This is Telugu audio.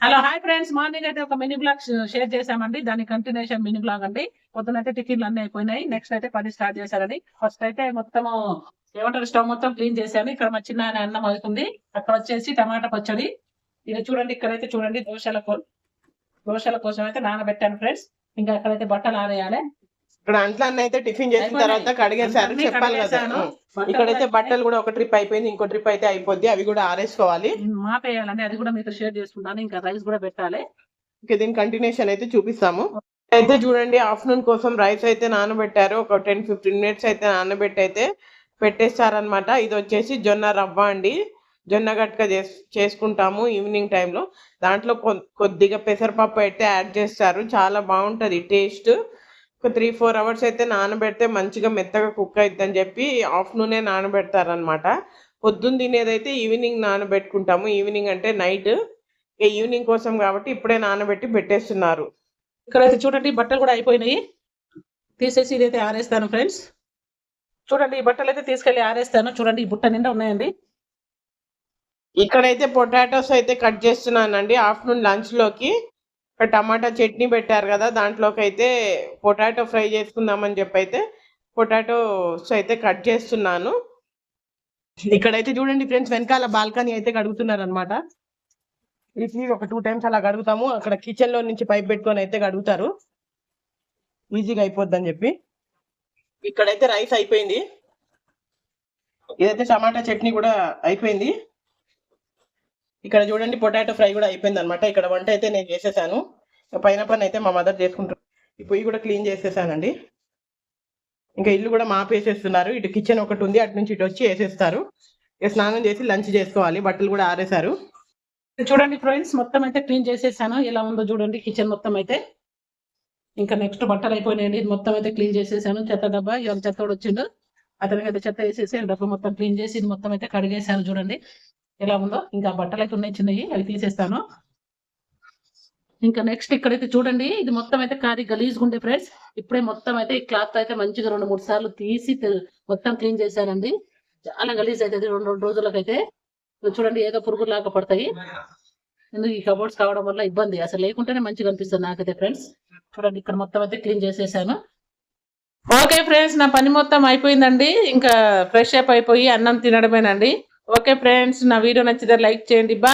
హలో హాయ్ ఫ్రెండ్స్, మార్నింగ్ అయితే ఒక మినీ బ్లాగ్ షేర్ చేశామండి. దాని కంటిన్యూషన్ మినీ బ్లాగ్ అండి. పొద్దునైతే టిఫిన్లు అన్ని అయిపోయినాయి. నెక్స్ట్ అయితే 10 స్టార్ట్ చేశారండి. ఫస్ట్ అయితే మొత్తం ఏమంటారు స్టవ్ మొత్తం క్లీన్ చేశాను. ఇక్కడ మా చిన్న ఆయన అన్నం అవుతుంది. అక్కడ వచ్చేసి టమాటా పచ్చడి. ఇది చూడండి, ఇక్కడైతే చూడండి దోశల కోసం అయితే నానబెట్టాను ఫ్రెండ్స్. ఇంకా అక్కడైతే బట్టలు ఆరేయాలి. ఇక్కడ అంట్లన్నీ అయితే టిఫిన్ చేసిన తర్వాత కడిగేశారు, చెప్పాలి కదా. ఇక్కడైతే బట్టలు కూడా ఒక ట్రిప్ అయిపోయింది, ఇంకో ట్రిప్ అయితే అయిపోద్ది. అవి కూడా ఆరేసుకోవాలి, మాపేయాలండి. అది కూడా మీతో షేర్ చేసుకుంటాను. ఇంకా రైస్ కూడా పెట్టాలి. ఇంకా దీని కంటిన్యూషన్ అయితే చూపిస్తాము. అయితే చూడండి, ఆఫ్టర్నూన్ కోసం రైస్ అయితే నానబెట్టారు. ఒక 10-15 మినిట్స్ అయితే నానబెట్టి అయితే పెట్టేస్తారనమాట. ఇది వచ్చేసి జొన్న రవ్వ అండి. జొన్న గట్క చేసుకుంటాము ఈవినింగ్ టైంలో. దాంట్లో కొద్దిగా పెసరపప్పు అయితే యాడ్ చేస్తారు. చాలా బాగుంటుంది టేస్ట్. ఒక 3-4 అవర్స్ అయితే నానబెడితే మంచిగా మెత్తగా కుక్ అవుతుందని చెప్పి ఆఫ్టర్నూనే నానబెడతారనమాట. పొద్దున్న తినేదైతే ఈవినింగ్ నానబెట్టుకుంటాము. ఈవినింగ్ అంటే నైట్. ఈవినింగ్ కోసం కాబట్టి ఇప్పుడే నానబెట్టి పెట్టేస్తున్నారు. ఇక్కడైతే చూడండి బట్టలు కూడా అయిపోయినాయి. తీసేసి ఇదైతే ఆరేస్తాను ఫ్రెండ్స్. చూడండి, ఈ బట్టలు అయితే తీసుకెళ్లి ఆరేస్తాను. చూడండి, ఈ బుట్ట నిండా ఉన్నాయండి. ఇక్కడైతే పొటాటోస్ అయితే కట్ చేస్తున్నానండి. ఆఫ్టర్నూన్ లంచ్లోకి టమాటా చట్నీ పెట్టారు కదా, దాంట్లోకి అయితే పొటాటో ఫ్రై చేసుకుందామని చెప్పి అయితే పొటాటోస్ అయితే కట్ చేస్తున్నాను. ఇక్కడైతే చూడండి ఫ్రెండ్స్, వెనకాల బాల్కనీ అయితే కడుగుతున్నారు అనమాట. వీటిని ఒక 2 టైమ్స్ అలా కడుగుతాము. అక్కడ కిచెన్ లో నుంచి పైప్ పెట్టుకొని అయితే కడుగుతారు, ఈజీగా అయిపోద్దని చెప్పి. ఇక్కడైతే రైస్ అయిపోయింది. ఇదైతే టమాటా చట్నీ కూడా అయిపోయింది. ఇక్కడ చూడండి పొటాటో ఫ్రై కూడా అయిపోయింది అనమాట. ఇక్కడ వంట అయితే నేను చేసేసాను. పైన పని అయితే మా మదర్ చేసుకుంటారు. ఈ పొయ్యి కూడా క్లీన్ చేసేసానండి. ఇంకా ఇల్లు కూడా మాపేసేస్తున్నారు. ఇటు కిచెన్ ఒకటి ఉంది, అటు నుంచి ఇటు వచ్చి వేసేస్తారు. ఇక స్నానం చేసి లంచ్ చేసుకోవాలి. బట్టలు కూడా ఆరేశారు. చూడండి ఫ్రెండ్స్, మొత్తం అయితే క్లీన్ చేసేసాను. ఎలా ఉందో చూడండి కిచెన్ మొత్తం అయితే. ఇంకా నెక్స్ట్ బట్టలు అయిపోయినాయండి. ఇది మొత్తం అయితే క్లీన్ చేసేసాను. చెత్త డబ్బా, ఇవాళ చెత్తోడు వచ్చిండు. అతనికి అయితే చెత్త వేసేసి డబ్బా మొత్తం క్లీన్ చేసి ఇది మొత్తం అయితే కడిగేసాను. చూడండి ఎలా ఉందో. ఇంకా బట్టలు అయితే ఉన్నాయి చిన్నవి, అవి తీసేస్తాను. ఇంకా నెక్స్ట్ ఇక్కడైతే చూడండి, ఇది మొత్తం అయితే కారీ గలీజ్గా ఉండే ఫ్రెండ్స్. ఇప్పుడే మొత్తం అయితే ఈ క్లాత్ అయితే మంచిగా 2-3 సార్లు తీసి మొత్తం క్లీన్ చేశానండి. చాలా గలీజ్ అవుతుంది 2 రోజులకైతే. చూడండి, ఏదో పురుగులు లాగా పడతాయి. ఎందుకు ఈ కబోర్డ్స్ కావడం వల్ల ఇబ్బంది. అసలు లేకుంటేనే మంచిగా అనిపిస్తుంది నాకైతే ఫ్రెండ్స్. చూడండి, ఇక్కడ మొత్తం అయితే క్లీన్ చేసేసాను. ఓకే ఫ్రెండ్స్, నా పని మొత్తం అయిపోయిందండి. ఇంకా ఫ్రెష్ అప్ అయిపోయి అన్నం తినడమేనండి. ఓకే ఫ్రెండ్స్, నా వీడియో నచ్చితే లైక్ చేయండి. బాయ్.